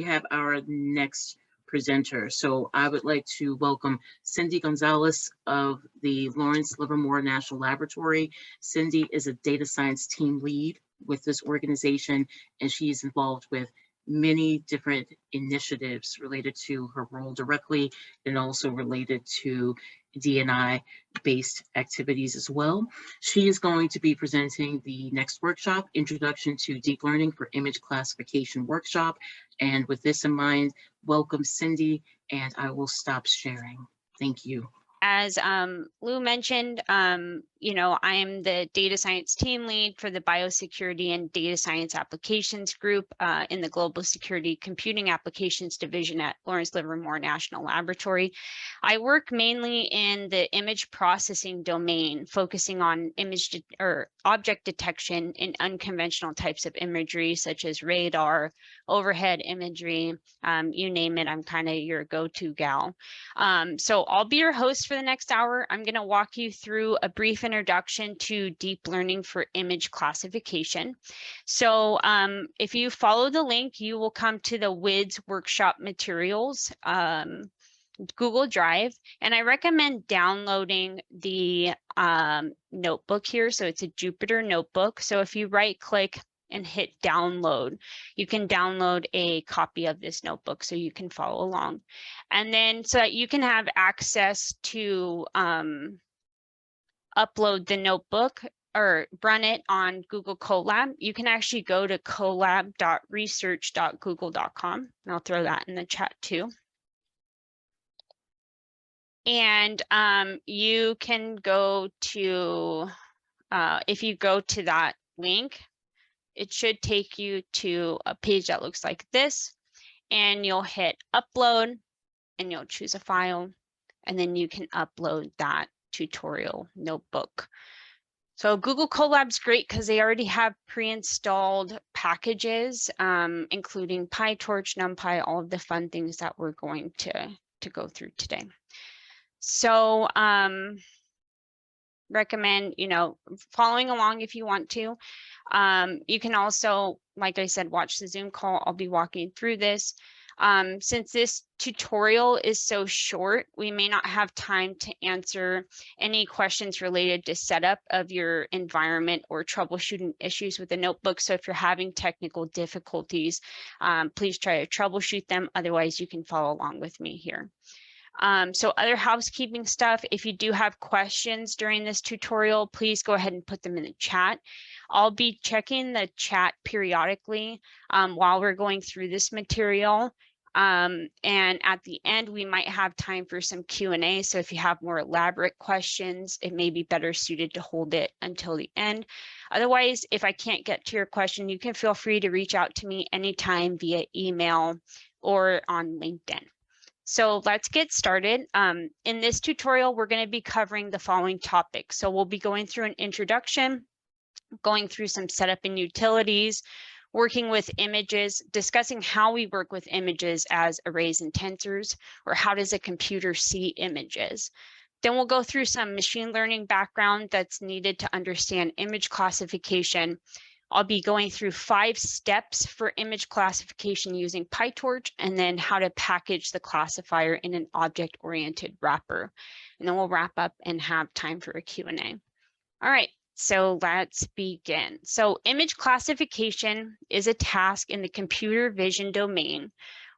have our next presenter. So I would like to welcome Cindy Gonzales of the Lawrence Livermore National Laboratory. Cindy is a data science team lead with this organization, and she is involved with many different initiatives related to her role directly and also related to D&I based activities as well. She is going to be presenting the next workshop, Introduction to Deep Learning for Image Classification workshop. And with this in mind, welcome Cindy, and I will stop sharing. Thank you. As Lou mentioned, you know, I am the data science team lead for the Biosecurity and Data Science Applications Group in the Global Security Computing Applications Division at Lawrence Livermore National Laboratory. I work mainly in the image processing domain, focusing on image or object detection in unconventional types of imagery, such as radar, overhead imagery, you name it, I'm kind of your go-to gal. So I'll be your host for the next hour. I'm going to walk you through a brief introduction to deep learning for image classification. So if you follow the link, you will come to the WIDS workshop materials Google Drive, and I recommend downloading the notebook here. So it's a Jupyter Notebook. So if you right click and hit download, you can download a copy of this notebook so you can follow along. And then so that you can have access to upload the notebook or run it on Google Colab, you can actually go to colab.research.google.com. And I'll throw that in the chat too. And you can go to, if you go to that link, it should take you to a page that looks like this, and you'll hit upload and you'll choose a file, and then you can upload that tutorial notebook. So Google Colab's great because they already have pre-installed packages, including PyTorch, NumPy, all of the fun things that we're going to go through today. So recommend, you know, following along if you want to. You can also, like I said, watch the Zoom call. I'll be walking through this. Since this tutorial is so short, we may not have time to answer any questions related to setup of your environment or troubleshooting issues with the notebook. So if you're having technical difficulties, please try to troubleshoot them. Otherwise, you can follow along with me here. So other housekeeping stuff, if you do have questions during this tutorial, please go ahead and put them in the chat. I'll be checking the chat periodically while we're going through this material. And at the end, we might have time for some Q&A. So if you have more elaborate questions, it may be better suited to hold it until the end. Otherwise, if I can't get to your question, you can feel free to reach out to me anytime via email or on LinkedIn. So let's get started. In this tutorial, we're going to be covering the following topics. So we'll be going through an introduction, going through some setup and utilities, working with images, discussing how we work with images as arrays and tensors, or how does a computer see images. Then we'll go through some machine learning background that's needed to understand image classification. I'll be going through 5 steps for image classification using PyTorch, and then how to package the classifier in an object-oriented wrapper. And then we'll wrap up and have time for a Q&A. All right, so let's begin. So image classification is a task in the computer vision domain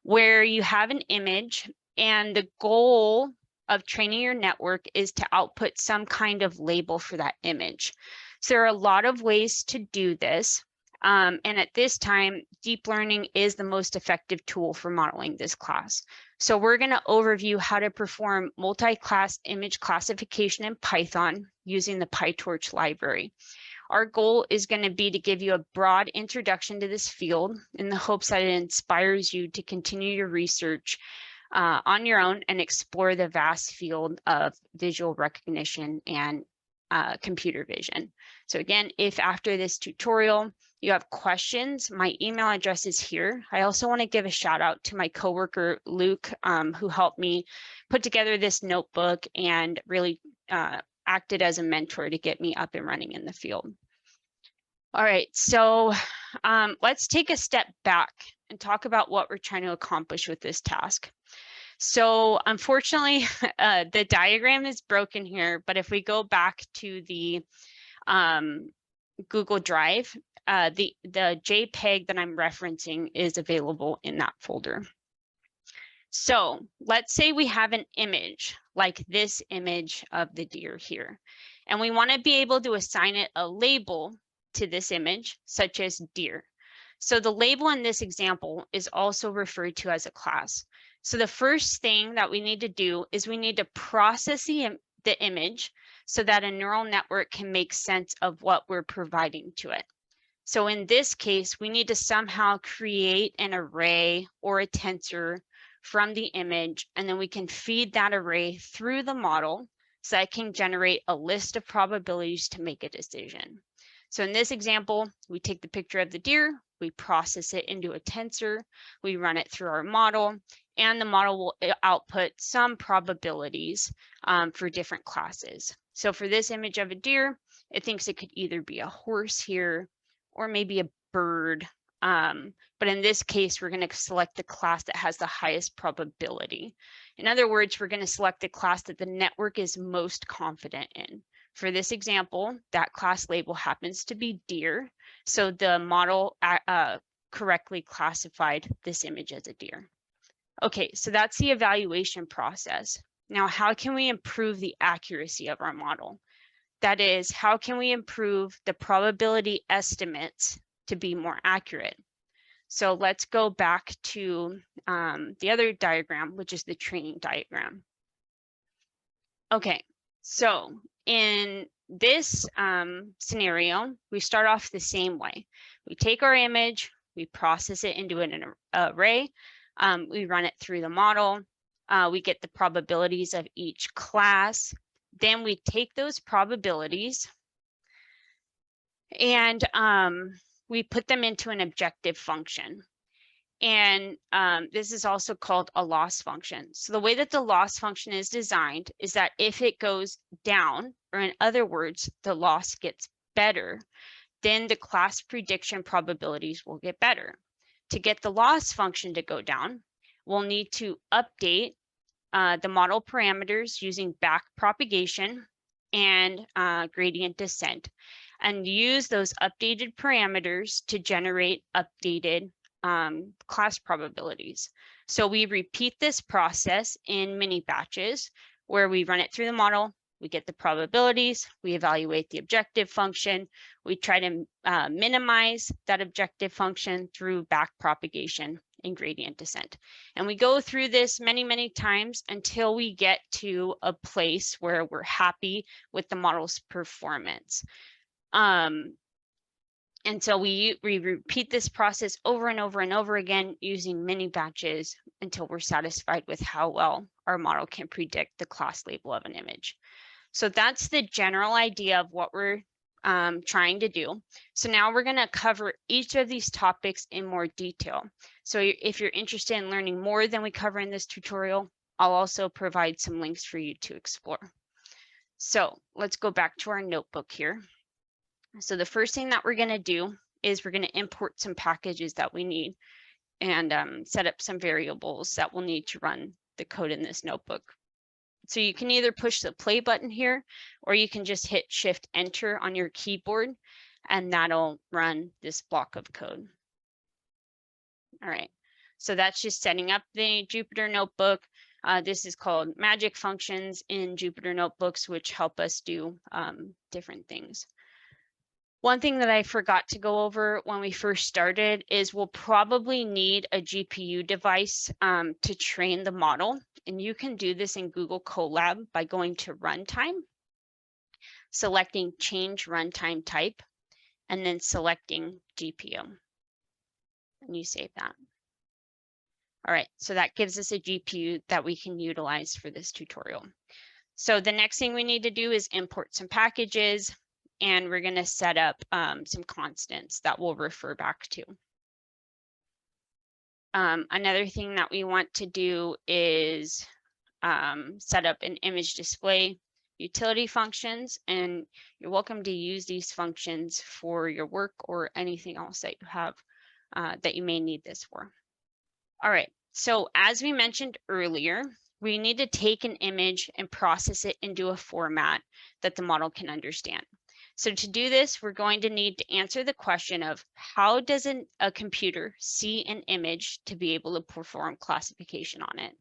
where you have an image, and the goal of training your network is to output some kind of label for that image. So there are a lot of ways to do this. And at this time, deep learning is the most effective tool for modeling this class. So we're going to overview how to perform multi-class image classification in Python using the PyTorch library. Our goal is going to be to give you a broad introduction to this field in the hopes that it inspires you to continue your research on your own and explore the vast field of visual recognition and computer vision. So again, if after this tutorial you have questions, my email address is here. I also want to give a shout out to my coworker, Luke, who helped me put together this notebook and really acted as a mentor to get me up and running in the field. All right, so let's take a step back and talk about what we're trying to accomplish with this task. So unfortunately, the diagram is broken here, but if we go back to the Google Drive, the JPEG that I'm referencing is available in that folder. So let's say we have an image like this image of the deer here, and we want to be able to assign it a label to this image, such as deer. So the label in this example is also referred to as a class. So the first thing that we need to do is we need to process the image so that a neural network can make sense of what we're providing to it. So in this case, we need to somehow create an array or a tensor from the image, and then we can feed that array through the model so that it can generate a list of probabilities to make a decision. So in this example, we take the picture of the deer, we process it into a tensor, we run it through our model, and the model will output some probabilities for different classes. So for this image of a deer, it thinks it could either be a horse here or maybe a bird. But in this case, we're going to select the class that has the highest probability. In other words, we're going to select the class that the network is most confident in. For this example, that class label happens to be deer. So the model correctly classified this image as a deer. Okay, so that's the evaluation process. Now, how can we improve the accuracy of our model? That is, how can we improve the probability estimates to be more accurate? So let's go back to the other diagram, which is the training diagram. Okay, so in this scenario, we start off the same way. We take our image, we process it into an array, we run it through the model, we get the probabilities of each class. Then we take those probabilities and we put them into an objective function. And this is also called a loss function. So the way that the loss function is designed is that if it goes down, or in other words, the loss gets better, then the class prediction probabilities will get better. To get the loss function to go down, we'll need to update the model parameters using back propagation and gradient descent, and use those updated parameters to generate updated class probabilities. So we repeat this process in mini batches where we run it through the model, we get the probabilities, we evaluate the objective function, we try to minimize that objective function through back propagation and gradient descent. And we go through this many, many times until we get to a place where we're happy with the model's performance. And so we repeat this process over and over and over again using mini batches until we're satisfied with how well our model can predict the class label of an image. So that's the general idea of what we're trying to do. So now we're going to cover each of these topics in more detail. So if you're interested in learning more than we cover in this tutorial, I'll also provide some links for you to explore. So let's go back to our notebook here. So the first thing that we're going to do is we're going to import some packages that we need and set up some variables that we'll need to run the code in this notebook. So you can either push the play button here, or you can just hit Shift Enter on your keyboard, and that'll run this block of code. All right, so that's just setting up the Jupyter Notebook. This is called magic functions in Jupyter Notebooks, which help us do different things. One thing that I forgot to go over when we first started is we'll probably need a GPU device to train the model. And you can do this in Google Colab by going to Runtime, selecting Change Runtime Type, and then selecting GPU. And you save that. All right, so that gives us a GPU that we can utilize for this tutorial. So the next thing we need to do is import some packages, and we're going to set up some constants that we'll refer back to. Another thing that we want to do is set up an image display utility functions, and you're welcome to use these functions for your work or anything else that you have that you may need this for. All right, so as we mentioned earlier, we need to take an image and process it into a format that the model can understand. So to do this, we're going to need to answer the question of how does a computer see an image to be able to perform classification on it?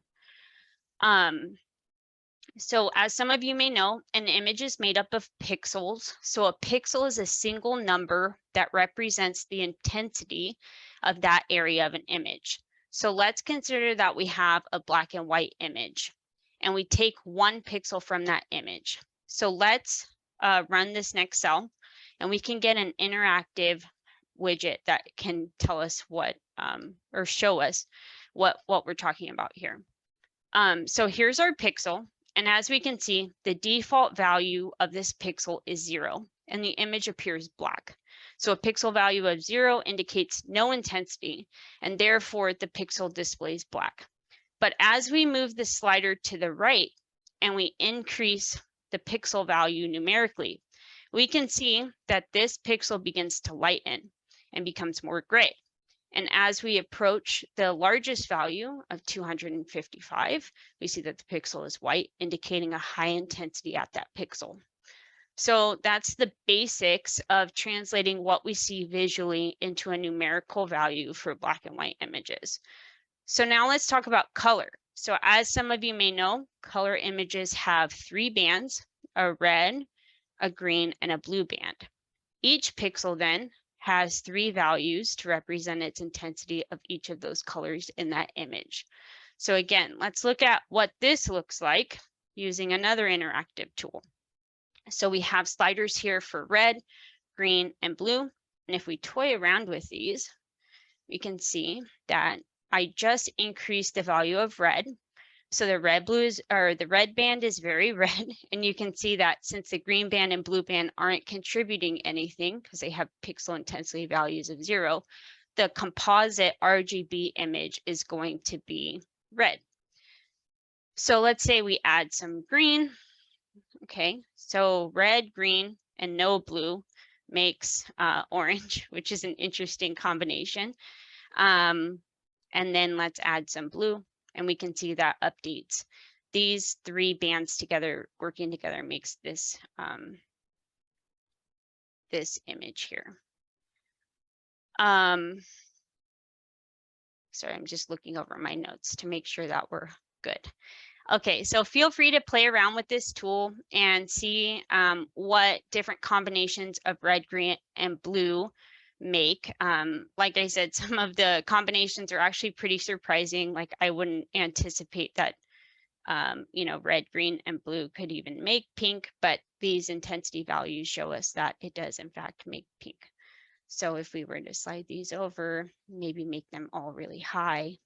So as some of you may know, an image is made up of pixels. So a pixel is a single number that represents the intensity of that area of an image. So let's consider that we have a black and white image and we take 1 pixel from that image. So let's run this next cell and we can get an interactive widget that can tell us what or show us what we're talking about here. So here's our pixel. And as we can see, the default value of this pixel is 0 and the image appears black. So a pixel value of 0 indicates no intensity and therefore the pixel displays black. But as we move the slider to the right and we increase the pixel value numerically, we can see that this pixel begins to lighten and becomes more gray. And as we approach the largest value of 255, we see that the pixel is white, indicating a high intensity at that pixel. So that's the basics of translating what we see visually into a numerical value for black and white images. So now let's talk about color. So as some of you may know, color images have 3 bands, a red, a green, and a blue band. Each pixel then has 3 values to represent its intensity of each of those colors in that image. So again, let's look at what this looks like using another interactive tool. So we have sliders here for red, green, and blue. And if we toy around with these, we can see that I just increased the value of red. So the red band is very red, and you can see that since the green band and blue band aren't contributing anything because they have pixel intensity values of 0, the composite RGB image is going to be red. So let's say we add some green. Okay, so red, green, and no blue makes orange, which is an interesting combination. And then let's add some blue. And we can see that updates. These 3 bands together, working together, makes this this image here. Sorry, I'm just looking over my notes to make sure that we're good. Okay, so feel free to play around with this tool and see what different combinations of red, green, and blue make. Like I said, some of the combinations are actually pretty surprising. Like I wouldn't anticipate that, red, green, and blue could even make pink, but these intensity values show us that it does in fact make pink. So if we were to slide these over, maybe make them all really high,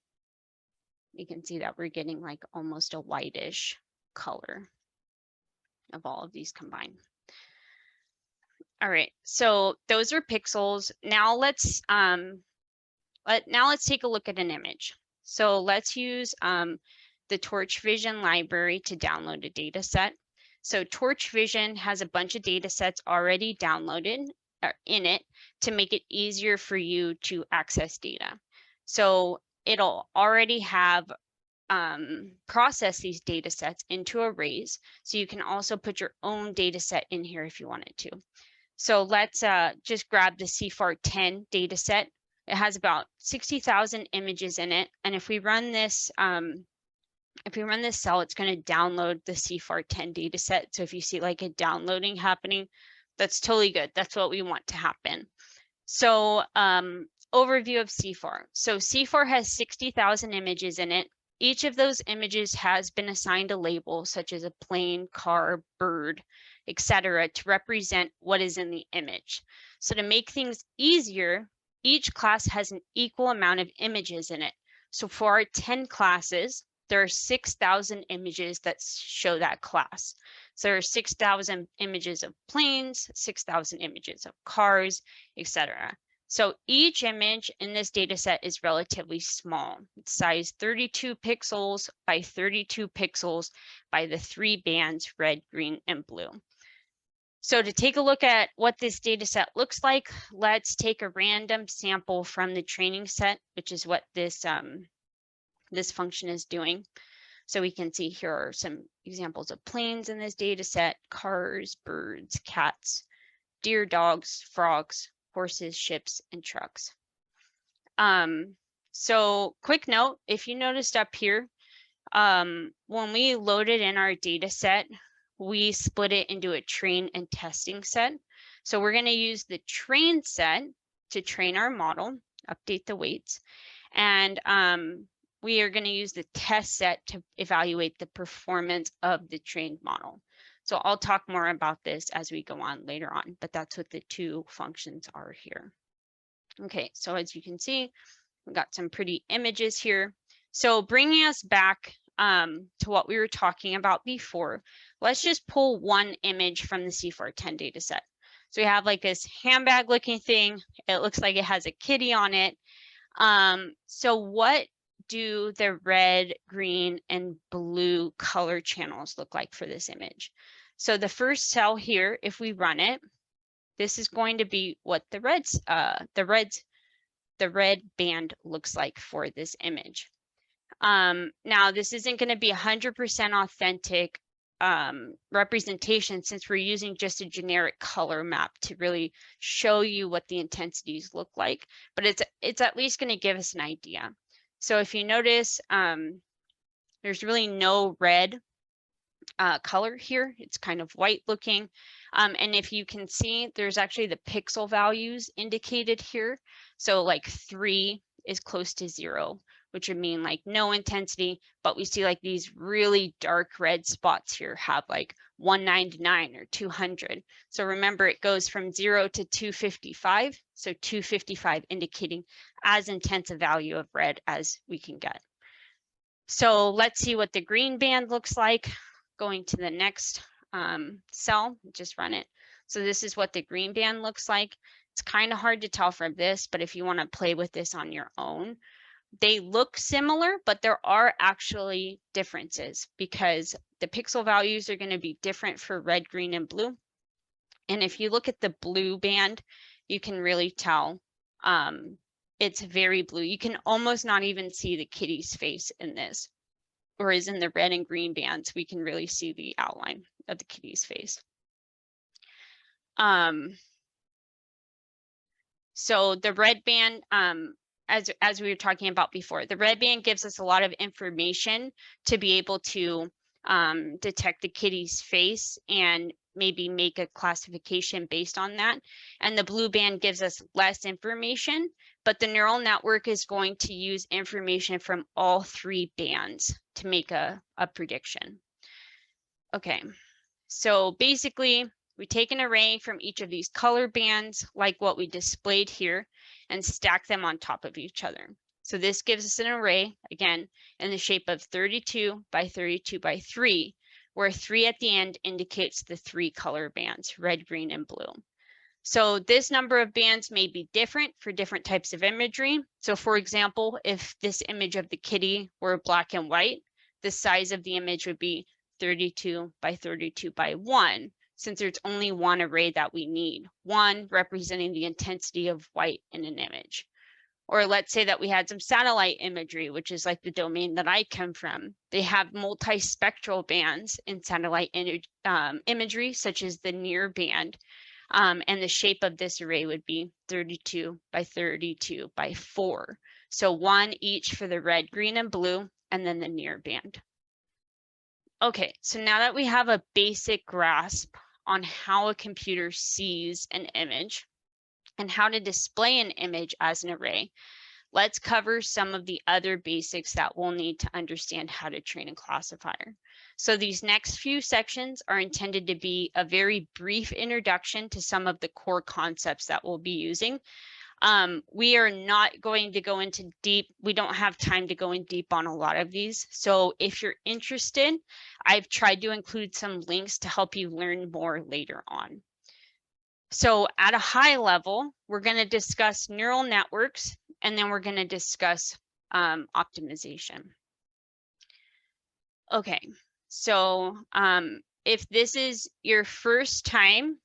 you can see that we're getting like almost a whitish color of all of these combined. All right, so those are pixels. Now let's take a look at an image. So let's use the Torch Vision library to download a data set. So Torch Vision has a bunch of data sets already downloaded in it to make it easier for you to access data. So it'll already have process these data sets into arrays. So you can also put your own data set in here if you wanted to. So let's just grab the CFAR 10 data set. It has about 60,000 images in it. And if we run this cell, it's going to download the CFAR 10 data set. So if you see like a downloading happening, that's totally good. That's what we want to happen. So overview of CFAR. So CFAR has 60,000 images in it. Each of those images has been assigned a label such as a plane, car, bird, etc. to represent what is in the image. So to make things easier, each class has an equal amount of images in it. So for our 10 classes, there are 6,000 images that show that class. So there are 6,000 images of planes, 6,000 images of cars, etc. So each image in this data set is relatively small. It's size 32 pixels by 32 pixels by the 3 bands, red, green, and blue. So to take a look at what this data set looks like, let's take a random sample from the training set, which is what this, this function is doing. So we can see here are some examples of planes in this data set: cars, birds, cats, deer, dogs, frogs, horses, ships, and trucks. So quick note, if you noticed up here, when we loaded in our data set, we split it into a train and testing set. So we're going to use the train set to train our model, update the weights, and we are going to use the test set to evaluate the performance of the trained model. So I'll talk more about this as we go on later on, but that's what the two functions are here. Okay, so as you can see, we've got some pretty images here. So bringing us back to what we were talking about before, let's just pull one image from the C410 data set. So we have like this handbag looking thing. It looks like it has a kitty on it. So what do the red, green, and blue color channels look like for this image? So the first cell here, if we run it, this is going to be what the red band looks like for this image. Now this isn't going to be 100% authentic representation, since we're using just a generic color map to really show you what the intensities look like, but it's at least going to give us an idea. So if you notice, there's really no red color here. It's kind of white looking. And if you can see, there's actually the pixel values indicated here. So like 3 is close to 0, which would mean like no intensity, but we see like these really dark red spots here have like 199 or 200. So remember, it goes from 0 to 255. So 255 indicating as intense a value of red as we can get. So let's see what the green band looks like. Going to the next cell, just run it. So this is what the green band looks like. It's kind of hard to tell from this, but if you want to play with this on your own, they look similar, but there are actually differences because the pixel values are going to be different for red, green, and blue. And if you look at the blue band, you can really tell it's very blue. You can almost not even see the kitty's face in this. Whereas in the red and green bands, we can really see the outline of the kitty's face. So the red band, as we were talking about before, the red band gives us a lot of information to be able to detect the kitty's face and maybe make a classification based on that. And the blue band gives us less information, but the neural network is going to use information from all 3 bands to make a prediction. Okay, so basically we take an array from each of these color bands, like what we displayed here, and stack them on top of each other. So this gives us an array, again, in the shape of 32 by 32 by 3, where 3 at the end indicates the 3 color bands, red, green, and blue. So this number of bands may be different for different types of imagery. So for example, if this image of the kitty were black and white, the size of the image would be 32 by 32 by 1, since there's only one array that we need, 1 representing the intensity of white in an image. Or let's say that we had some satellite imagery, which is like the domain that I come from. They have multispectral bands in satellite imagery, such as the near band. And the shape of this array would be 32 by 32 by 4. So 1 each for the red, green, and blue, and then the near band. Okay, so now that we have a basic grasp on how a computer sees an image and how to display an image as an array, let's cover some of the other basics that we'll need to understand how to train a classifier. So these next few sections are intended to be a very brief introduction to some of the core concepts that we'll be using. We are not going to go into deep, we don't have time to go in deep on a lot of these. So if you're interested, I've tried to include some links to help you learn more later on. So at a high level, we're going to discuss neural networks, and then we're going to discuss optimization. Okay, so if this is your first time,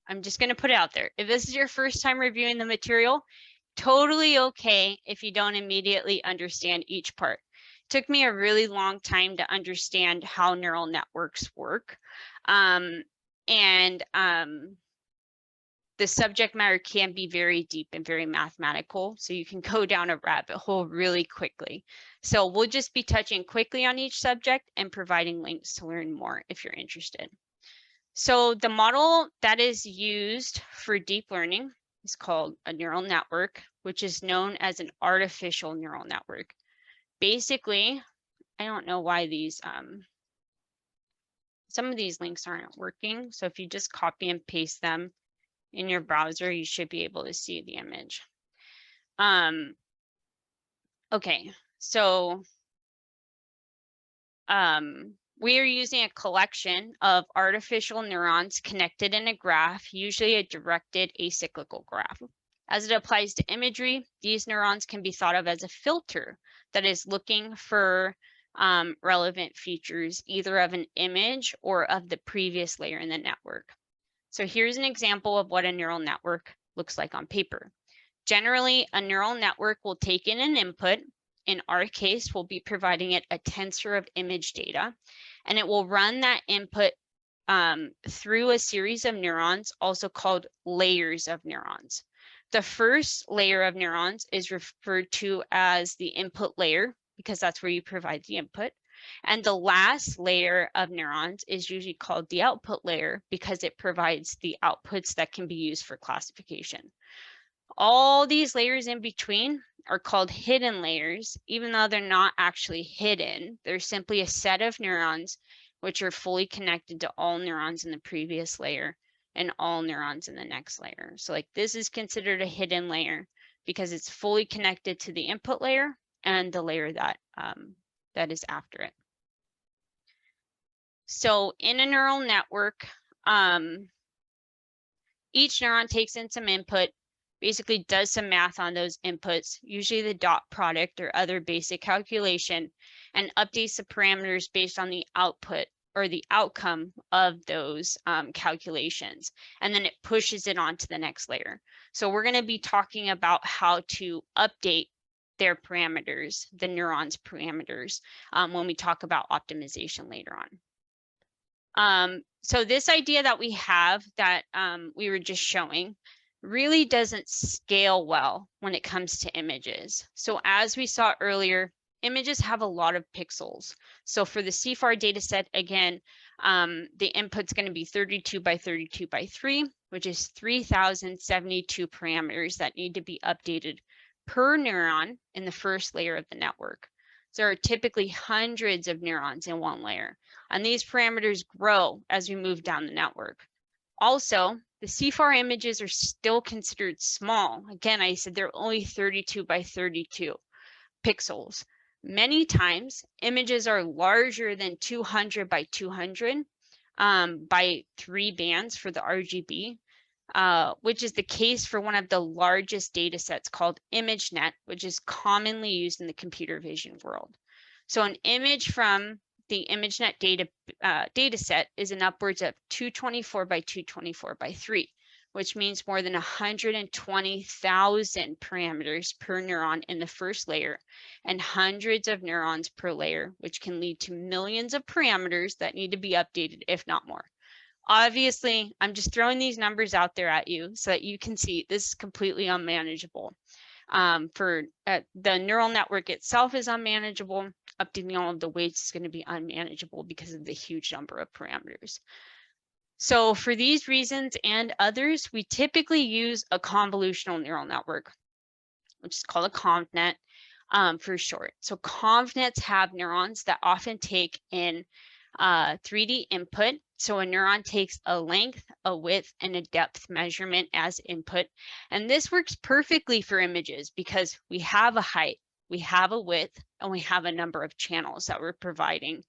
I'm just going to put it out there. If this is your first time reviewing the material, totally okay if you don't immediately understand each part. It took me a really long time to understand how neural networks work. The subject matter can be very deep and very mathematical, so you can go down a rabbit hole really quickly. So we'll just be touching quickly on each subject and providing links to learn more if you're interested. So the model that is used for deep learning is called a neural network, which is known as an artificial neural network. Basically, I don't know why these, some of these links aren't working. So if you just copy and paste them in your browser, you should be able to see the image. Okay, so we are using a collection of artificial neurons connected in a graph, usually a directed acyclical graph. As it applies to imagery, these neurons can be thought of as a filter that is looking for relevant features, either of an image or of the previous layer in the network. So here's an example of what a neural network looks like on paper. Generally, a neural network will take in an input. In our case, we'll be providing it a tensor of image data, and it will run that input through a series of neurons, also called layers of neurons. The first layer of neurons is referred to as the input layer, because that's where you provide the input. And the last layer of neurons is usually called the output layer because it provides the outputs that can be used for classification. All these layers in between are called hidden layers, even though they're not actually hidden. They're simply a set of neurons which are fully connected to all neurons in the previous layer and all neurons in the next layer. So like this is considered a hidden layer because it's fully connected to the input layer and the layer that that is after it. So in a neural network, each neuron takes in some input, basically does some math on those inputs, usually the dot product or other basic calculation, and updates the parameters based on the output or the outcome of those calculations. And then it pushes it on to the next layer. So we're going to be talking about how to update their parameters, the neurons parameters, when we talk about optimization later on. So this idea that we have that we were just showing really doesn't scale well when it comes to images. So as we saw earlier, images have a lot of pixels. So for the CFAR data set, again, the input's going to be 32 by 32 by 3, which is 3,072 parameters that need to be updated per neuron in the first layer of the network. So there are typically hundreds of neurons in one layer, and these parameters grow as we move down the network. Also, the CFAR images are still considered small. Again, I said they're only 32 by 32 pixels. Many times, images are larger than 200 by 200 by 3 bands for the RGB, which is the case for one of the largest data sets called ImageNet, which is commonly used in the computer vision world. So an image from the ImageNet data set is an upwards of 224 by 224 by 3, which means more than 120,000 parameters per neuron in the first layer and hundreds of neurons per layer, which can lead to millions of parameters that need to be updated, if not more. Obviously, I'm just throwing these numbers out there at you so that you can see this is completely unmanageable. The neural network itself is unmanageable. Updating all of the weights is going to be unmanageable because of the huge number of parameters. So for these reasons and others, we typically use a convolutional neural network, which is called a ConvNet for short. So ConvNets have neurons that often take in 3D input. So a neuron takes a length, a width, and a depth measurement as input. And this works perfectly for images because we have a height, we have a width, and we have a number of channels that we're providing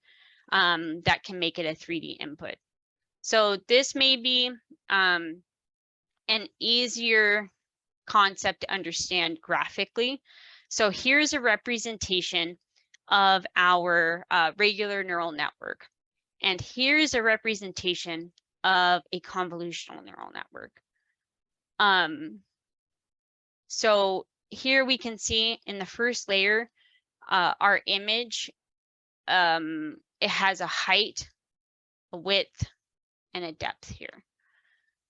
that can make it a 3D input. So this may be an easier concept to understand graphically. So here's a representation of our regular neural network. And here's a representation of a convolutional neural network. So here we can see in the first layer, our image, it has a height, a width, and a depth here.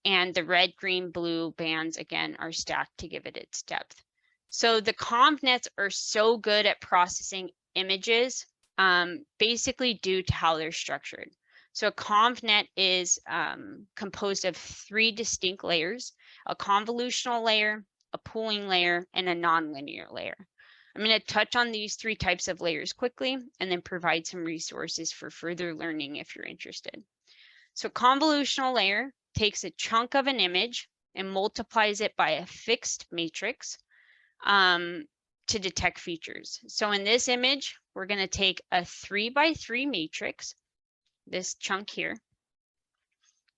And the red, green, blue bands, again, are stacked to give it its depth. So the convnets are so good at processing images, basically due to how they're structured. So a convnet is composed of 3 distinct layers: a convolutional layer, a pooling layer, and a nonlinear layer. I'm going to touch on these 3 types of layers quickly and then provide some resources for further learning if you're interested. So convolutional layer takes a chunk of an image and multiplies it by a fixed matrix to detect features. So in this image, we're going to take a 3x3 matrix, this chunk here,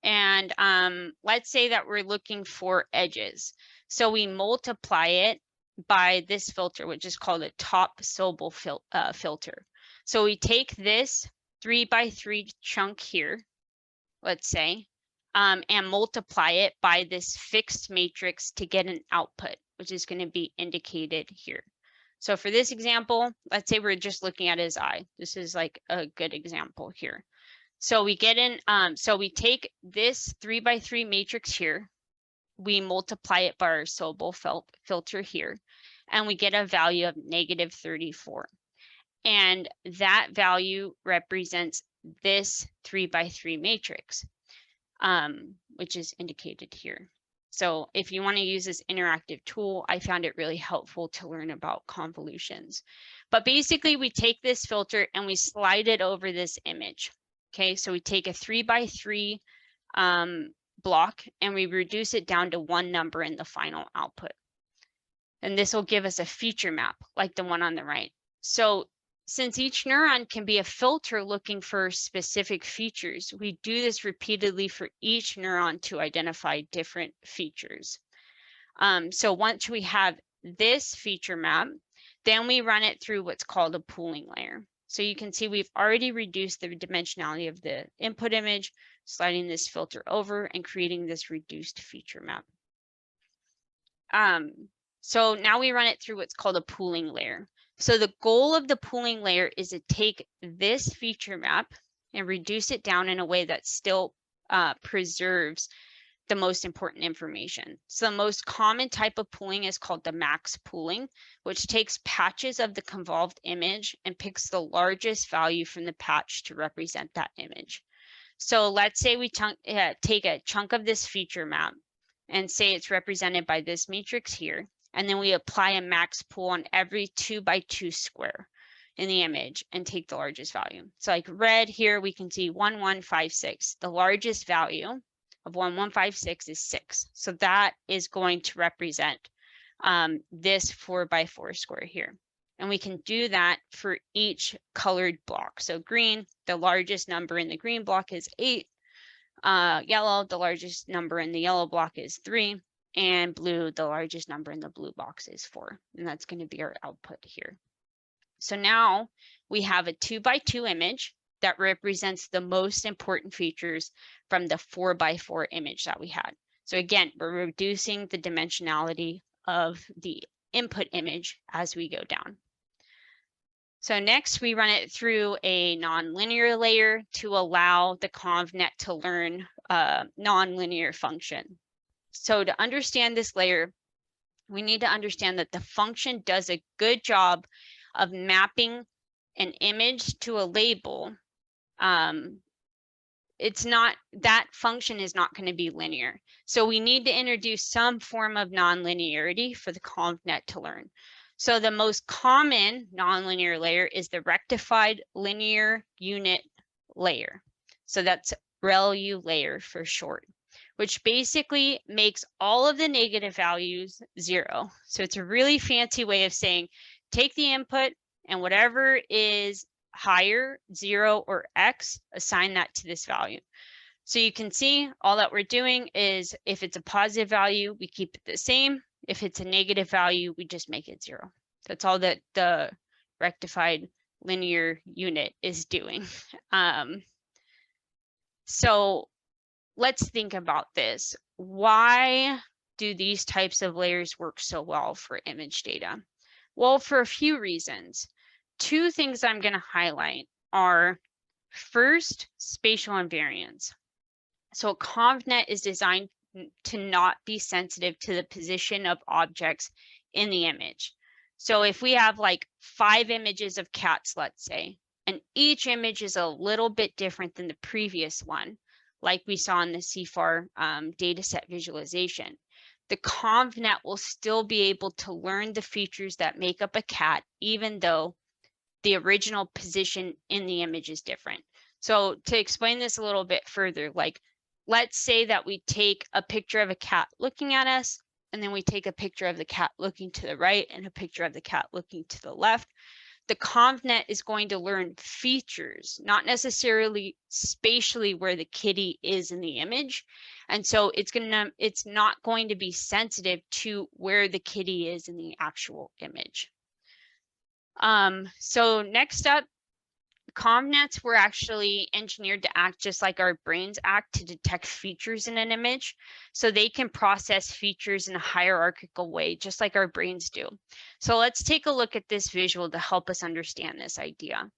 and let's say that we're looking for edges. So we multiply it by this filter, which is called a top Sobel filter. So we take this 3x3 chunk here, let's say, and multiply it by this fixed matrix to get an output, which is going to be indicated here. So for this example, let's say we're just looking at his eye. This is like a good example here. So we get in, so we take this 3x3 matrix here, we multiply it by our Sobel filter here, and we get a value of -34. And that value represents this 3x3 matrix, which is indicated here. So if you want to use this interactive tool, I found it really helpful to learn about convolutions. But basically, we take this filter and we slide it over this image. Okay, so we take a 3x3 block and we reduce it down to 1 number in the final output. And this will give us a feature map like the one on the right. So since each neuron can be a filter looking for specific features, we do this repeatedly for each neuron to identify different features. So once we have this feature map, then we run it through what's called a pooling layer. So you can see we've already reduced the dimensionality of the input image, sliding this filter over and creating this reduced feature map. So now we run it through what's called a pooling layer. So the goal of the pooling layer is to take this feature map and reduce it down in a way that still preserves the most important information. So the most common type of pooling is called the max pooling, which takes patches of the convolved image and picks the largest value from the patch to represent that image. So let's say we take a chunk of this feature map and say it's represented by this matrix here, and then we apply a max pool on every 2x2 square in the image and take the largest value. So like red here, we can see 1156. The largest value of 1156 is 6. So that is going to represent this 4x4 square here. And we can do that for each colored block. So green, the largest number in the green block is 8. Yellow, the largest number in the yellow block is 3. And blue, the largest number in the blue box is 4. And that's going to be our output here. So now we have a 2x2 image that represents the most important features from the 4x4 image that we had. So again, we're reducing the dimensionality of the input image as we go down. So next we run it through a nonlinear layer to allow the convnet to learn nonlinear function. So to understand this layer, we need to understand that the function does a good job of mapping an image to a label. It's not, that function is not going to be linear. So we need to introduce some form of nonlinearity for the convnet to learn. So the most common nonlinear layer is the rectified linear unit layer. So that's ReLU layer for short, which basically makes all of the negative values 0. So it's a really fancy way of saying, take the input and whatever is higher, 0 or X, assign that to this value. So you can see all that we're doing is if it's a positive value, we keep it the same. If it's a negative value, we just make it 0. That's all that the rectified linear unit is doing. So let's think about this. Why do these types of layers work so well for image data? Well, for a few reasons. 2 things I'm going to highlight are, first, spatial invariants. So a ConvNet is designed to not be sensitive to the position of objects in the image. So if we have like 5 images of cats, let's say, and each image is a little bit different than the previous one, like we saw in the CFAR dataset visualization, the ConvNet will still be able to learn the features that make up a cat, even though the original position in the image is different. So to explain this a little bit further, like let's say that we take a picture of a cat looking at us, and then we take a picture of the cat looking to the right and a picture of the cat looking to the left. The ConvNet is going to learn features, not necessarily spatially where the kitty is in the image. And so it's not going to be sensitive to where the kitty is in the actual image. So next up, ConvNets were actually engineered to act just like our brains act to detect features in an image. So they can process features in a hierarchical way, just like our brains do. So let's take a look at this visual to help us understand this idea.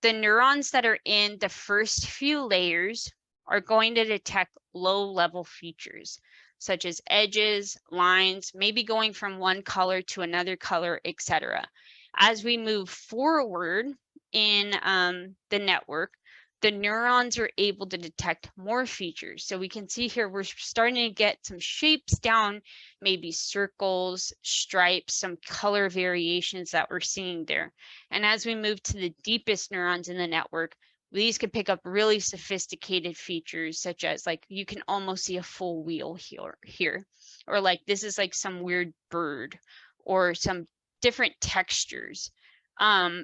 The neurons that are in the first few layers are going to detect low-level features, such as edges, lines, maybe going from one color to another color, etc. As we move forward in the network, the neurons are able to detect more features. So we can see here, we're starting to get some shapes down, maybe circles, stripes, some color variations that we're seeing there. And as we move to the deepest neurons in the network, these can pick up really sophisticated features, such as like you can almost see a full wheel here, or like this is like some weird bird or some different textures.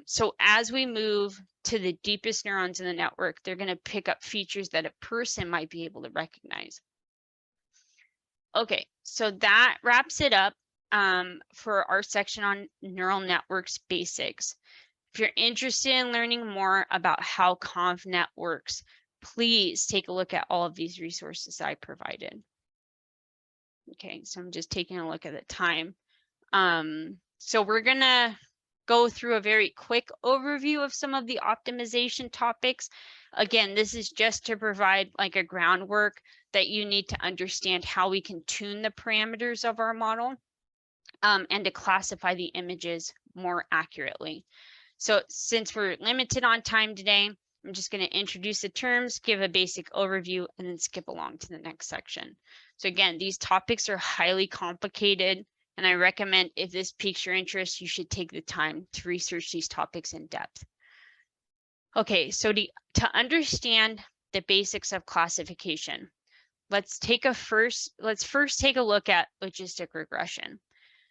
So as we move to the deepest neurons in the network, they're going to pick up features that a person might be able to recognize. Okay, so that wraps it up for our section on neural networks basics. If you're interested in learning more about how ConvNet works, please take a look at all of these resources I provided. Okay, so I'm just taking a look at the time. So we're going to go through a very quick overview of some of the optimization topics. Again, this is just to provide like a groundwork that you need to understand how we can tune the parameters of our model and to classify the images more accurately. So since we're limited on time today, I'm just going to introduce the terms, give a basic overview, and then skip along to the next section. So again, these topics are highly complicated, and I recommend if this piques your interest, you should take the time to research these topics in depth. Okay, so to understand the basics of classification, let's first take a look at logistic regression.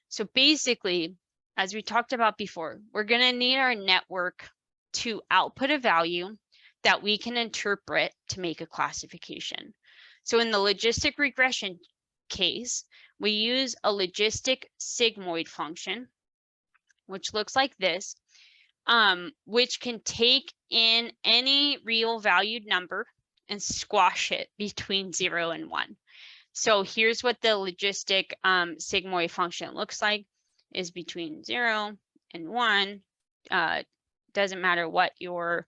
So basically, as we talked about before, we're going to need our network to output a value that we can interpret to make a classification. So in the logistic regression case, we use a logistic sigmoid function, which looks like this, which can take in any real valued number and squash it between 0 and 1. So here's what the logistic sigmoid function looks like, is between 0 and 1. Doesn't matter what your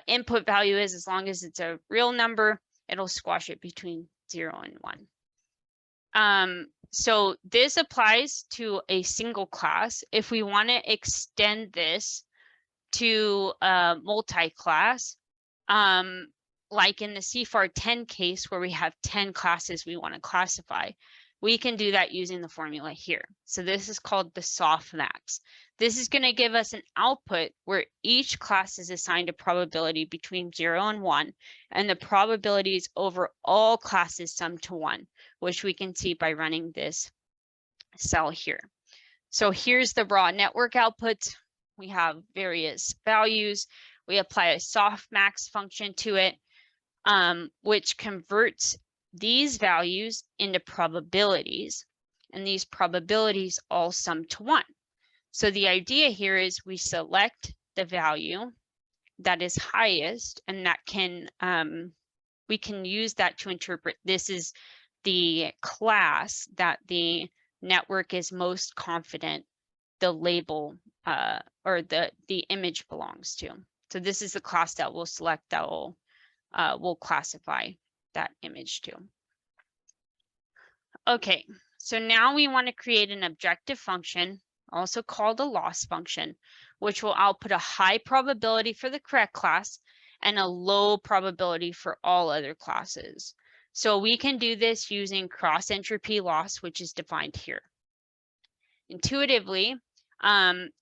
input value is, as long as it's a real number, it'll squash it between 0 and 1. So this applies to a single class. If we want to extend this to a multi-class, like in the CFAR 10 case where we have 10 classes we want to classify, we can do that using the formula here. So this is called the softmax. This is going to give us an output where each class is assigned a probability between 0 and 1, and the probabilities over all classes sum to 1, which we can see by running this cell here. So here's the raw network output. We have various values. We apply a softmax function to it. which converts these values into probabilities, and these probabilities all sum to 1. So the idea here is we select the value that is highest, and that can we can use that to interpret this is the class that the network is most confident the label or the image belongs to. So this is the class that we'll select that will classify that image to. Okay, so now we want to create an objective function, also called a loss function, which will output a high probability for the correct class and a low probability for all other classes. So we can do this using cross entropy loss, which is defined here. Intuitively,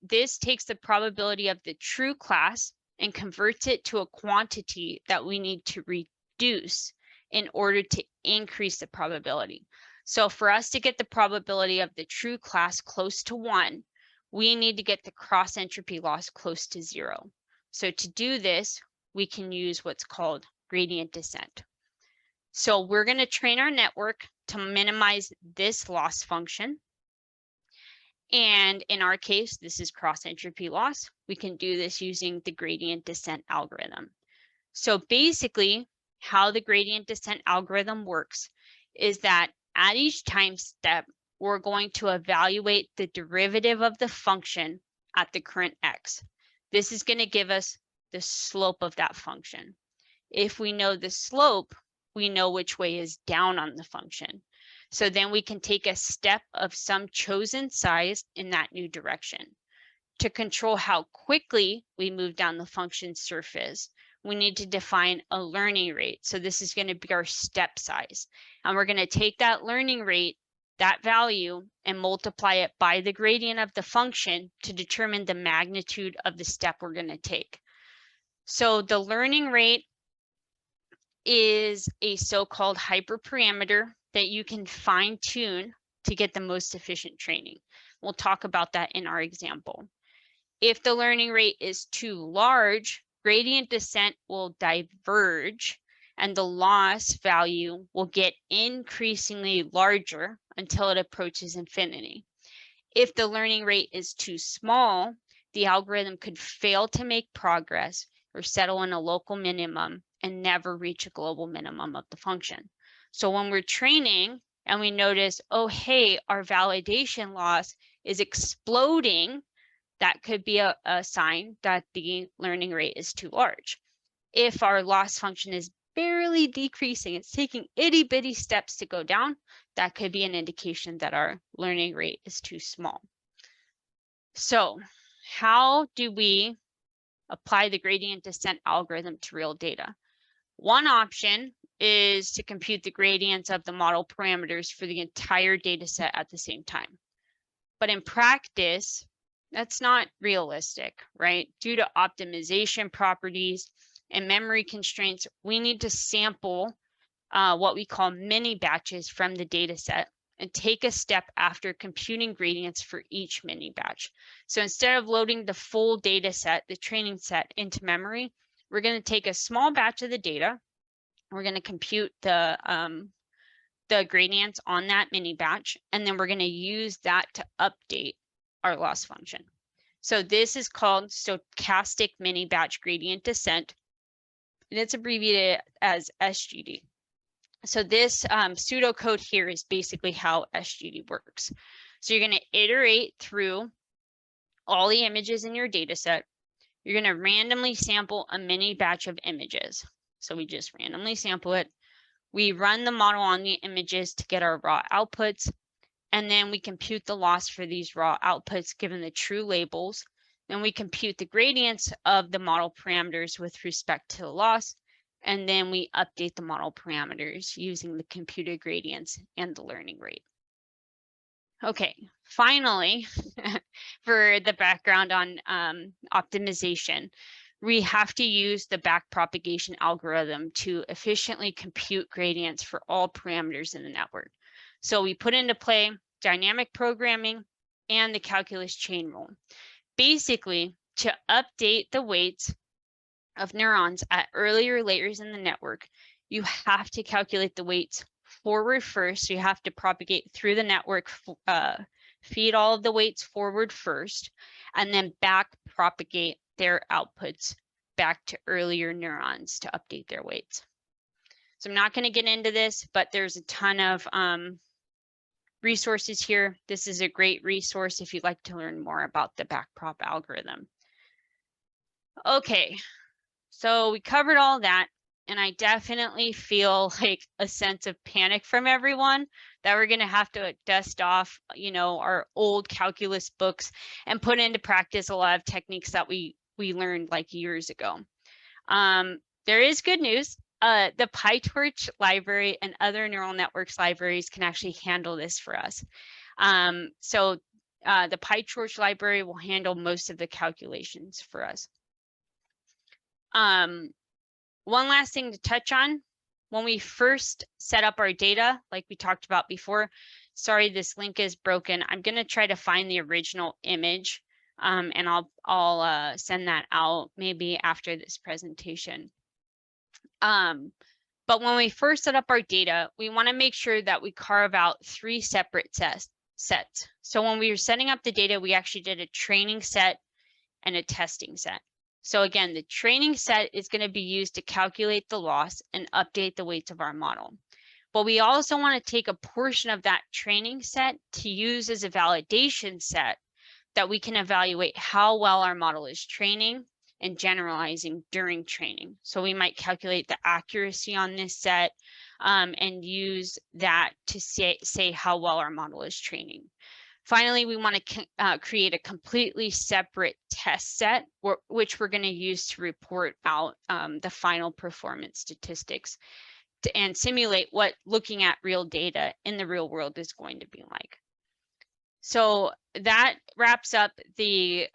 this takes the probability of the true class and converts it to a quantity that we need to reduce in order to increase the probability. So for us to get the probability of the true class close to 1, we need to get the cross entropy loss close to 0. So to do this, we can use what's called gradient descent. So we're going to train our network to minimize this loss function. And in our case, this is cross entropy loss. We can do this using the gradient descent algorithm. So basically, how the gradient descent algorithm works is that at each time step, we're going to evaluate the derivative of the function at the current x. This is going to give us the slope of that function. If we know the slope, we know which way is down on the function. So then we can take a step of some chosen size in that new direction. To control how quickly we move down the function surface, we need to define a learning rate. So this is going to be our step size. And we're going to take that learning rate, that value, and multiply it by the gradient of the function to determine the magnitude of the step we're going to take. So the learning rate is a so-called hyperparameter that you can fine tune to get the most efficient training. We'll talk about that in our example. If the learning rate is too large, gradient descent will diverge and the loss value will get increasingly larger until it approaches infinity. If the learning rate is too small, the algorithm could fail to make progress or settle in a local minimum and never reach a global minimum of the function. So when we're training and we notice, oh, hey, our validation loss is exploding, that could be a sign that the learning rate is too large. If our loss function is barely decreasing, it's taking itty bitty steps to go down, that could be an indication that our learning rate is too small. So how do we apply the gradient descent algorithm to real data? One option is to compute the gradients of the model parameters for the entire data set at the same time. But in practice, that's not realistic, right? Due to optimization properties and memory constraints, we need to sample what we call mini batches from the data set and take a step after computing gradients for each mini batch. So instead of loading the full data set, the training set, into memory, we're going to take a small batch of the data. We're going to compute the gradients on that mini batch, and then we're going to use that to update our loss function. So this is called stochastic mini batch gradient descent, and it's abbreviated as SGD. So this pseudocode here is basically how SGD works. So you're going to iterate through all the images in your data set. You're going to randomly sample a mini batch of images. So we just randomly sample it. We run the model on the images to get our raw outputs, and then we compute the loss for these raw outputs given the true labels. Then we compute the gradients of the model parameters with respect to the loss, and then we update the model parameters using the computed gradients and the learning rate. Okay, finally, for the background on optimization, we have to use the backpropagation algorithm to efficiently compute gradients for all parameters in the network. So we put into play dynamic programming and the calculus chain rule. Basically, to update the weights of neurons at earlier layers in the network, you have to calculate the weights forward first. So you have to propagate through the network, feed all of the weights forward first, and then back propagate their outputs back to earlier neurons to update their weights. So I'm not going to get into this, but there's a ton of resources here. This is a great resource if you'd like to learn more about the backprop algorithm. Okay, so we covered all that, and I definitely feel like a sense of panic from everyone that we're going to have to dust off, you know, our old calculus books and put into practice a lot of techniques that we learned like years ago. There is good news. The PyTorch library and other neural networks libraries can actually handle this for us. So the PyTorch library will handle most of the calculations for us. One last thing to touch on, when we first set up our data, like we talked about before, sorry, this link is broken. I'm going to try to find the original image, and I'll send that out maybe after this presentation. But when we first set up our data, we want to make sure that we carve out 3 separate sets. So when we were setting up the data, we actually did a training set and a testing set. So again, the training set is going to be used to calculate the loss and update the weights of our model. But we also want to take a portion of that training set to use as a validation set that we can evaluate how well our model is training and generalizing during training. So we might calculate the accuracy on this set and use that to say how well our model is training. Finally, we want to create a completely separate test set, which we're going to use to report out the final performance statistics and simulate what looking at real data in the real world is going to be like. So that wraps up the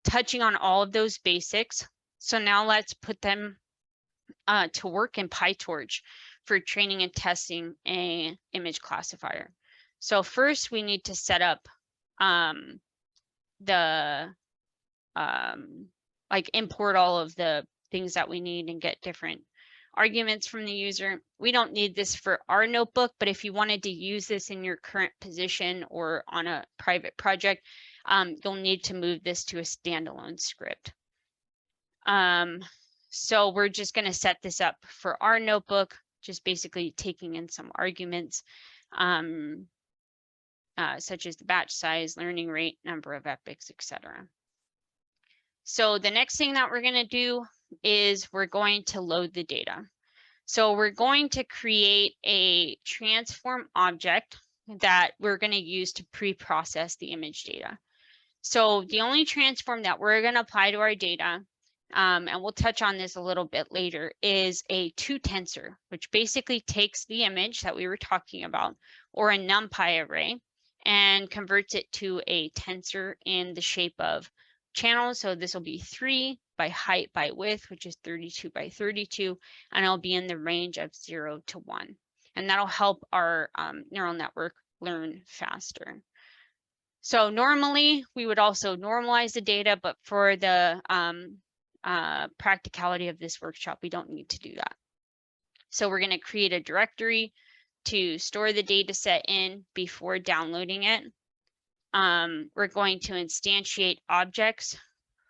touching on all of those basics. So now let's put them to work in PyTorch for training and testing an image classifier. So first we need to set up like import all of the things that we need and get different arguments from the user. We don't need this for our notebook, but if you wanted to use this in your current position or on a private project, you'll need to move this to a standalone script. So we're just going to set this up for our notebook, just basically taking in some arguments, such as the batch size, learning rate, number of epochs, etc. So the next thing that we're going to do is we're going to load the data. So we're going to create a transform object that we're going to use to pre-process the image data. So the only transform that we're going to apply to our data, and we'll touch on this a little bit later, is a 2 tensor, which basically takes the image that we were talking about, or a NumPy array, and converts it to a tensor in the shape of channels. So this will be 3 by height by width, which is 32 by 32, and it'll be in the range of 0 to 1. And that'll help our neural network learn faster. So normally we would also normalize the data, but for the practicality of this workshop, we don't need to do that. So we're going to create a directory to store the data set in before downloading it. We're going to instantiate objects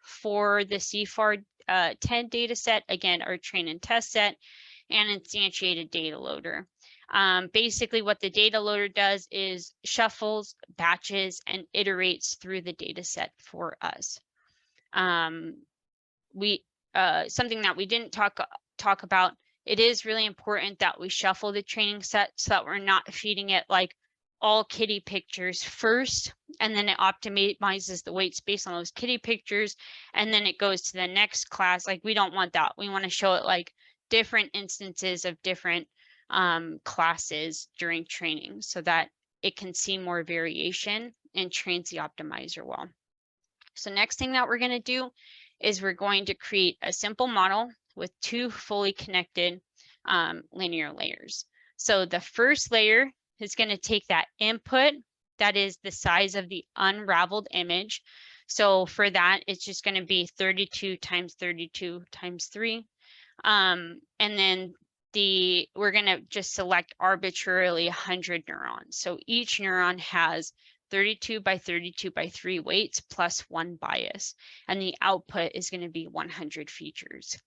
for the CFAR 10 data set, again, our train and test set, and instantiate a data loader. Basically what the data loader does is shuffles, batches, and iterates through the data set for us. Something that we didn't talk about, it is really important that we shuffle the training set so that we're not feeding it like all kitty pictures first, and then it optimizes the weights based on those kitty pictures, and then it goes to the next class. Like, we don't want that. We want to show it like different instances of different classes during training so that it can see more variation and trains the optimizer well. So next thing that we're going to do is we're going to create a simple model with 2 fully connected linear layers. So the first layer is going to take that input that is the size of the unraveled image. So for that, it's just going to be 32 times 32 times 3. And then we're going to just select arbitrarily 100 neurons. So each neuron has 32 by 32 by 3 weights plus 1 bias, and the output is going to be 100 features.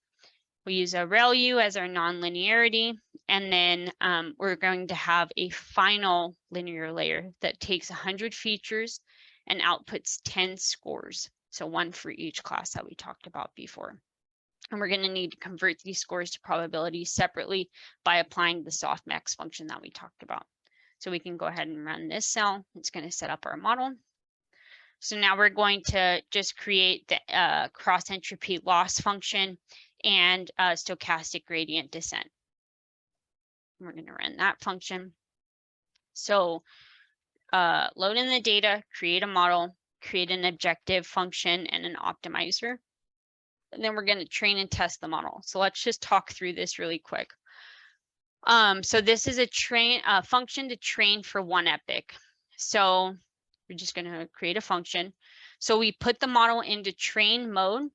We use a ReLU as our nonlinearity, and then we're going to have a final linear layer that takes 100 features and outputs 10 scores. So one for each class that we talked about before. And we're going to need to convert these scores to probabilities separately by applying the softmax function that we talked about. So we can go ahead and run this cell. It's going to set up our model. So now we're going to just create the cross entropy loss function and stochastic gradient descent. We're going to run that function. So load in the data, create a model, create an objective function and an optimizer. And then we're going to train and test the model. So let's just talk through this really quick. So this is a function to train for one epoch. So we're just going to create a function. So we put the model into train mode,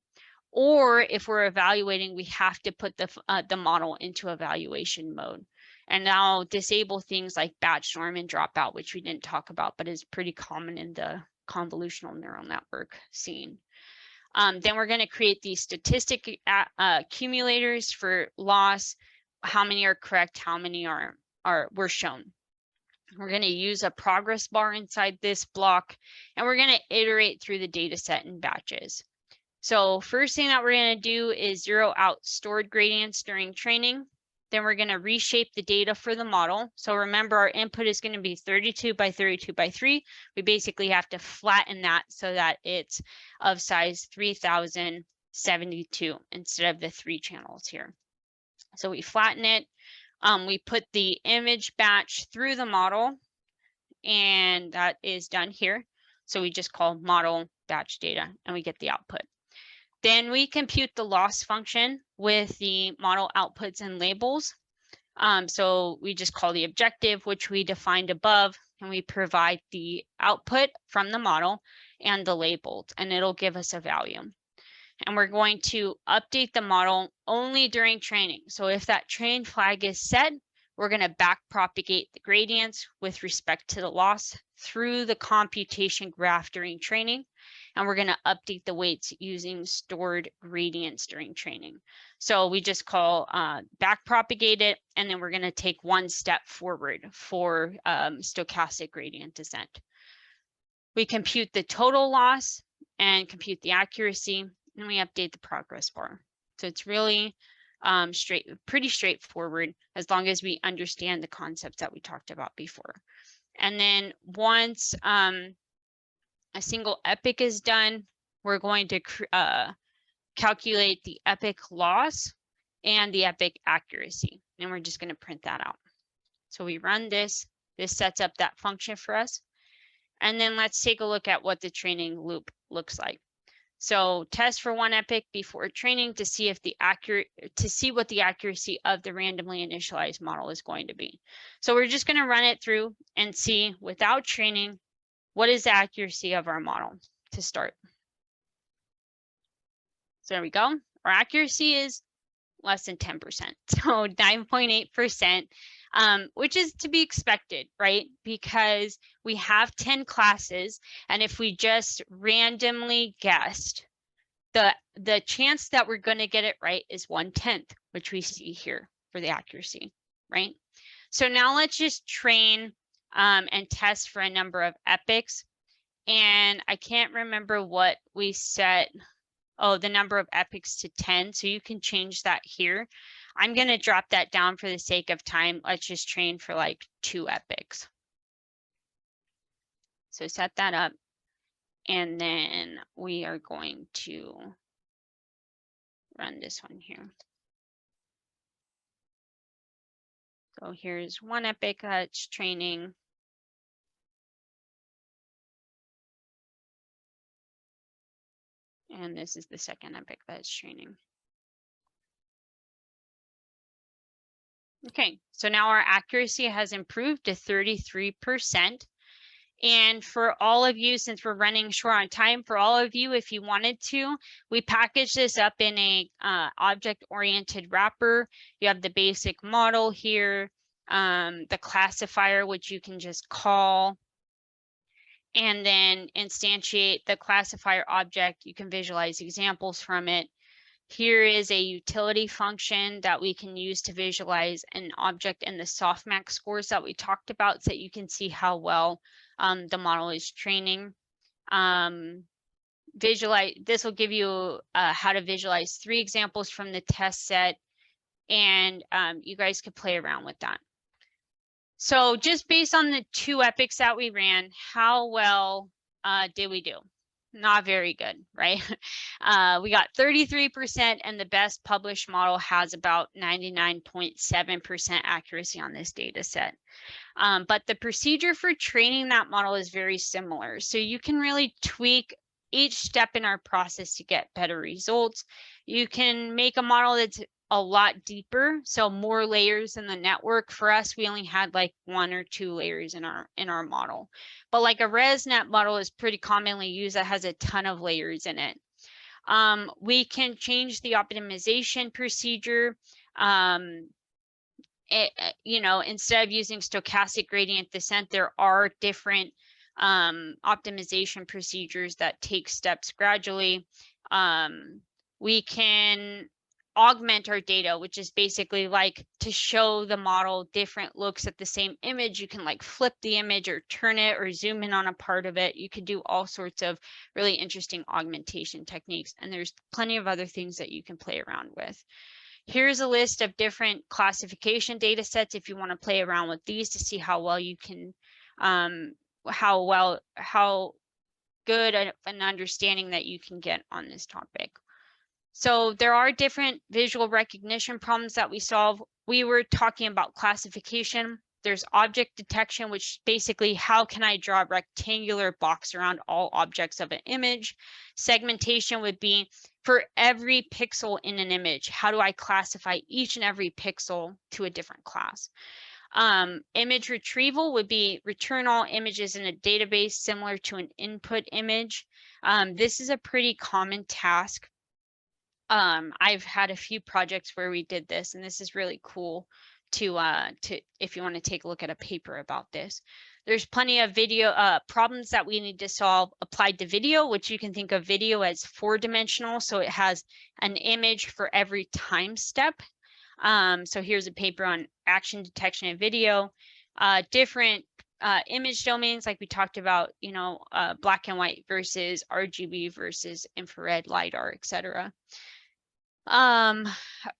or if we're evaluating, we have to put the model into evaluation mode. And now disable things like batch norm and dropout, which we didn't talk about, but is pretty common in the convolutional neural network scene. Then we're going to create these statistic accumulators for loss. How many are correct? How many were shown? We're going to use a progress bar inside this block, and we're going to iterate through the data set in batches. So first thing that we're going to do is zero out stored gradients during training. Then we're going to reshape the data for the model. So remember, our input is going to be 32 by 32 by 3. We basically have to flatten that so that it's of size 3072 instead of the 3 channels here. So we flatten it. We put the image batch through the model, and that is done here. So we just call model batch data, and we get the output. Then we compute the loss function with the model outputs and labels. So we just call the objective, which we defined above, and we provide the output from the model and the labeled, and it'll give us a value. And we're going to update the model only during training. So if that train flag is set, we're going to back propagate the gradients with respect to the loss through the computation graph during training. And we're going to update the weights using stored gradients during training. So we just call back propagate it, and then we're going to take one step forward for stochastic gradient descent. We compute the total loss and compute the accuracy, and we update the progress bar. So it's really pretty straightforward as long as we understand the concepts that we talked about before. And then once a single epoch is done, we're going to calculate the epoch loss and the epoch accuracy. And we're just going to print that out. So we run this. This sets up that function for us. And then let's take a look at what the training loop looks like. So test for one epoch before training to see if what the accuracy of the randomly initialized model is going to be. So we're just going to run it through and see without training, what is the accuracy of our model to start. So there we go. Our accuracy is less than 10%, so 9.8%, which is to be expected, right? Because we have 10 classes, and if we just randomly guessed, the chance that we're going to get it right is 1/10, which we see here for the accuracy, right? So now let's just train and test for a number of epochs, and I can't remember what we set. Oh, the number of epochs to 10. So you can change that here. I'm going to drop that down for the sake of time. Let's just train for like 2 epochs. So set that up. And then we are going to run this one here. So here's 1 epoch that's training. And this is the 2nd epoch that's training. Okay, so now our accuracy has improved to 33%. And for all of you, since we're running short on time, for all of you, if you wanted to, we package this up in a object-oriented wrapper. You have the basic model here, the classifier, which you can just call, and then instantiate the classifier object. You can visualize examples from it. Here is a utility function that we can use to visualize an object and the softmax scores that we talked about, so that you can see how well the model is training. This will give you how to visualize 3 examples from the test set, and you guys could play around with that. So just based on the 2 epics that we ran, how well did we do? Not very good, right? We got 33%, and the best published model has about 99.7% accuracy on this data set. But the procedure for training that model is very similar. So you can really tweak each step in our process to get better results. You can make a model that's a lot deeper, so more layers in the network. For us, we only had like 1 or 2 layers in our model. But like a ResNet model is pretty commonly used that has a ton of layers in it. We can change the optimization procedure. You know, instead of using stochastic gradient descent, there are different optimization procedures that take steps gradually. We can augment our data, which is basically like to show the model different looks at the same image. You can like flip the image or turn it or zoom in on a part of it. You could do all sorts of really interesting augmentation techniques, and there's plenty of other things that you can play around with. Here's a list of different classification data sets if you want to play around with these to see how well you can, how good an understanding that you can get on this topic. So there are different visual recognition problems that we solve. We were talking about classification. There's object detection, which basically how can I draw a rectangular box around all objects of an image. Segmentation would be for every pixel in an image, how do I classify each and every pixel to a different class? Image retrieval would be return all images in a database similar to an input image. This is a pretty common task. I've had a few projects where we did this, and this is really cool to if you want to take a look at a paper about this. There's plenty of video problems that we need to solve applied to video, which you can think of video as 4-dimensional. So it has an image for every time step. So here's a paper on action detection in video, different image domains, like we talked about, you know, black and white versus RGB versus infrared, LiDAR, etc.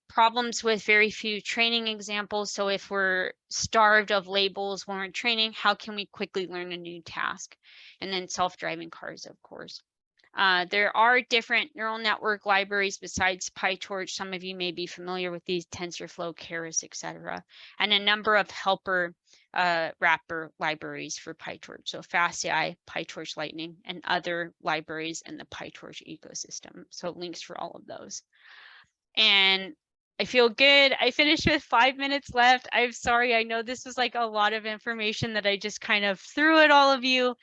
Problems with very few training examples. So if we're starved of labels when we're training, how can we quickly learn a new task? And then self-driving cars, of course. There are different neural network libraries besides PyTorch. Some of you may be familiar with these: TensorFlow, Keras, etc. And a number of helper wrapper libraries for PyTorch. So FastAI, PyTorch Lightning, and other libraries in the PyTorch ecosystem. So links for all of those. And I feel good. I finished with 5 minutes left. I'm sorry. I know this was like a lot of information that I just kind of threw at all of you.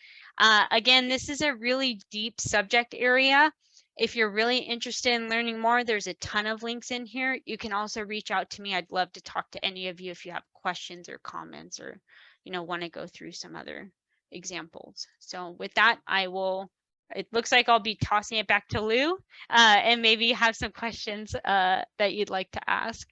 Again, this is a really deep subject area. If you're really interested in learning more, there's a ton of links in here. You can also reach out to me. I'd love to talk to any of you if you have questions or comments, or, you know, want to go through some other examples. So with that, it looks like I'll be tossing it back to Lou, and maybe have some questions that you'd like to ask.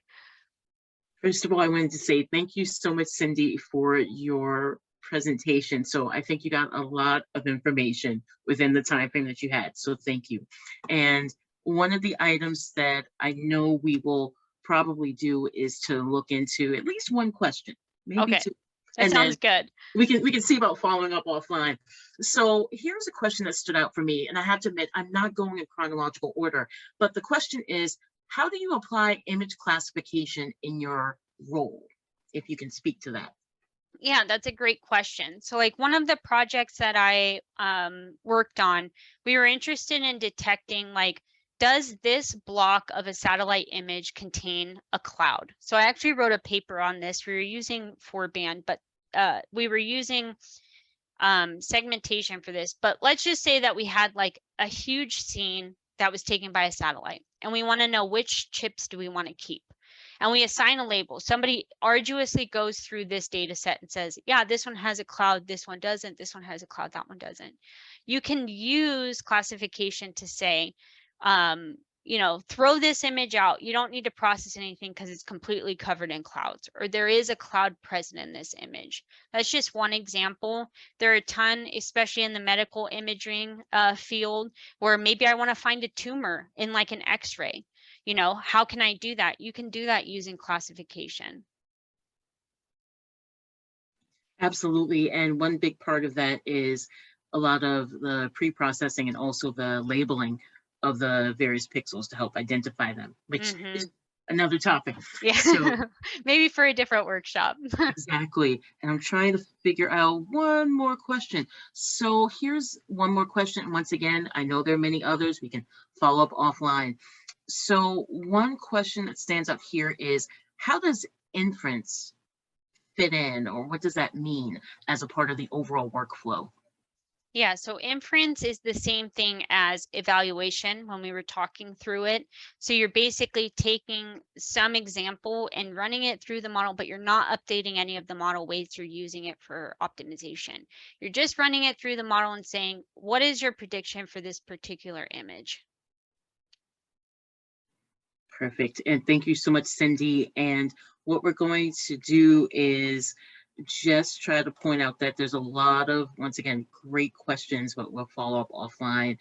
First of all, I wanted to say thank you so much, Cindy, for your presentation. So I think you got a lot of information within the time frame that you had. So thank you. And one of the items that I know we will probably do is to look into at least one question, maybe two. That sounds good. We can see about following up offline. So here's a question that stood out for me, and I have to admit, I'm not going in chronological order, but the question is, how do you apply image classification in your role? If you can speak to that. Yeah, that's a great question. So like one of the projects that I worked on, we were interested in detecting, like, does this block of a satellite image contain a cloud? So I actually wrote a paper on this. We were using 4-band, but we were using segmentation for this, but let's just say that we had like a huge scene that was taken by a satellite, and we want to know which chips do we want to keep. And we assign a label. Somebody arduously goes through this data set and says, yeah, this one has a cloud, this one doesn't, this one has a cloud, that one doesn't. You can use classification to say, you know, throw this image out. You don't need to process anything because it's completely covered in clouds, or there is a cloud present in this image. That's just one example. There are a ton, especially in the medical imaging field, where maybe I want to find a tumor in like an X-ray. You know, how can I do that? You can do that using classification. Absolutely. And one big part of that is a lot of the pre-processing and also the labeling of the various pixels to help identify them, which is another topic. Yeah, So maybe for a different workshop. exactly. And I'm trying to figure out one more question. So here's one more question. Once again, I know there are many others. We can follow up offline. So one question that stands out here is, how does inference fit in, or what does that mean as a part of the overall workflow? Yeah, so inference is the same thing as evaluation when we were talking through it. So you're basically taking some example and running it through the model, but you're not updating any of the model weights. You're using it for optimization. You're just running it through the model and saying, what is your prediction for this particular image? Perfect. And thank you so much, Cindy. And what we're going to do is just try to point out that there's a lot of, once again, great questions, but we'll follow up offline.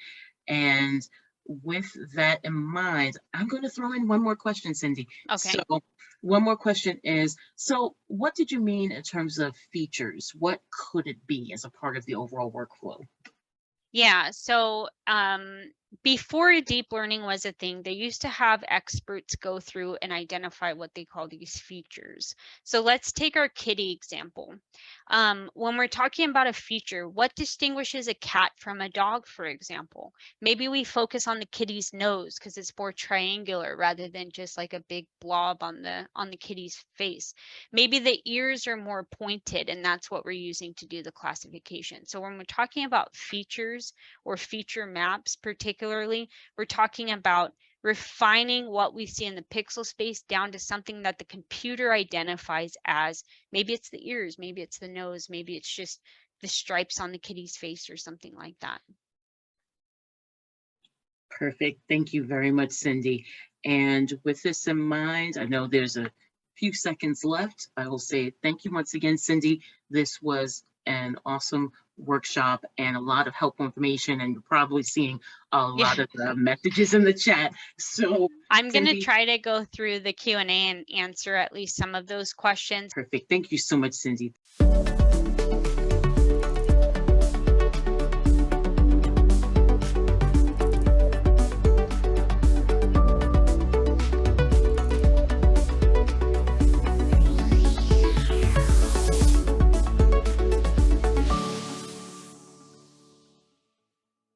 And with that in mind, I'm going to throw in one more question, Cindy. Okay. So one more question is, so what did you mean in terms of features? What could it be as a part of the overall workflow? Yeah, so before deep learning was a thing, they used to have experts go through and identify what they call these features. So let's take our kitty example. When we're talking about a feature, what distinguishes a cat from a dog, for example? Maybe we focus on the kitty's nose because it's more triangular rather than just like a big blob on the kitty's face. Maybe the ears are more pointed, and that's what we're using to do the classification. So when we're talking about features or feature maps, particularly, we're talking about refining what we see in the pixel space down to something that the computer identifies as, maybe it's the ears, maybe it's the nose, maybe it's just the stripes on the kitty's face or something like that. Perfect. Thank you very much, Cindy. And with this in mind, I know there's a few seconds left. I will say thank you once again, Cindy. This was an awesome workshop and a lot of helpful information, and you're probably seeing a lot of the messages in the chat. So I'm going to try to go through the Q&A and answer at least some of those questions. Perfect. Thank you so much, Cindy.